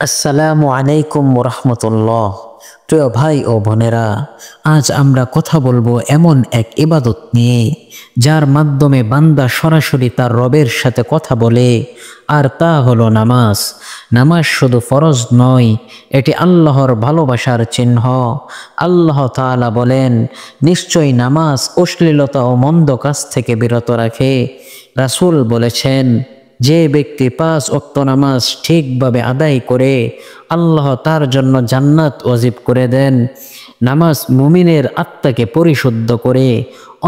আসসালামু আলাইকুম রহমতুল্লাহ। প্রিয় ভাই ও বোনেরা, আজ আমরা কথা বলবো এমন এক ইবাদত নিয়ে যার মাধ্যমে বান্দা সরাসরি তার রবের সাথে কথা বলে, আর তা হলো নামাজ। নামাজ শুধু ফরজ নয়, এটি আল্লাহর ভালোবাসার চিহ্ন। আল্লাহ তাআলা বলেন, নিশ্চয়ই নামাজ অশ্লীলতা ও মন্দ কাজ থেকে বিরত রাখে। রাসূল বলেছেন, যে ব্যক্তি 5 ওয়াক্ত নামাজ ঠিকভাবে আদায় করে আল্লাহ তার জন্য জান্নাত ওয়াজিব করে দেন। নামাজ মুমিনের আত্মাকে পরিশুদ্ধ করে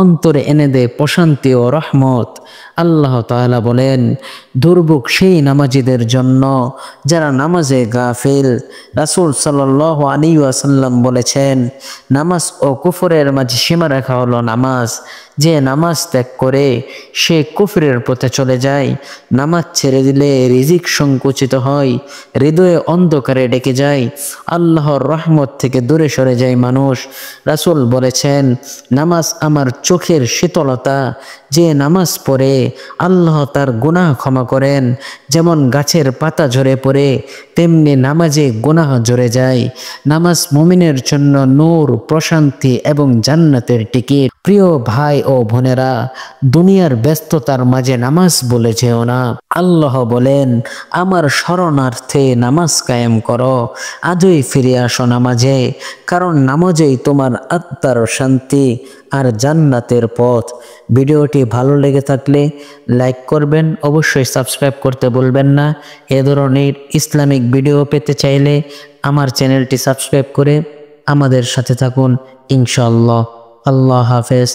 অন্তরে এনে দেয় প্রশান্তি ও রহমত। আল্লাহ তাআলা বলেন, দুর্ভোগ সেই নামাজীদের জন্য যারা নামাজে গাফিল। রাসূল সাল্লাল্লাহু আলাইহি ওয়াসাল্লাম বলেছেন, নামাজ ও কুফরের মাঝে সীমা রাখা হলো নামাজ। যে নামাজ ত্যাগ করে সে কুফরের পথে চলে যায়। নামাজ ছেড়ে দিলে রিজিক সংকুচিত হয়, হৃদয়ে অন্ধকারে ডেকে যায়, আল্লাহর রহমত থেকে দূরে সরে যায় মানুষ। রাসূল বলেছেন, নামাজ আমার চোখের শীতলতা। যে নামাজ পড়ে আল্লাহ তার গুনাহ ক্ষমা করেন। যেমন গাছের পাতা ঝরে পড়ে, তেমনি নামাজে গুনাহ ঝরে যায়। নামাজ মুমিনের জন্য নূর, প্রশান্তি এবং জান্নাতের টিকিট। প্রিয় ভাই ও বোনেরা, দুনিয়ার ব্যস্ততার মাঝে নামাজ ভুলে যেও না। আল্লাহ বলেন, আমার শরণার্থে নামাজ কায়েম করো, আজই ফিরে আসো নামাজে, কারণ নামাজেই তোমার আত্মার শান্তি আর জান্নাতের পথ। ভিডিওটি ভালো লেগে থাকলে লাইক করবেন, অবশ্যই সাবস্ক্রাইব করতে ভুলবেন না। এ ধরনের ইসলামিক ভিডিও পেতে চাইলে আমার চ্যানেলটি সাবস্ক্রাইব করে আমাদের সাথে থাকুন ইনশাআল্লাহ। আল্লাহ হাফেজ।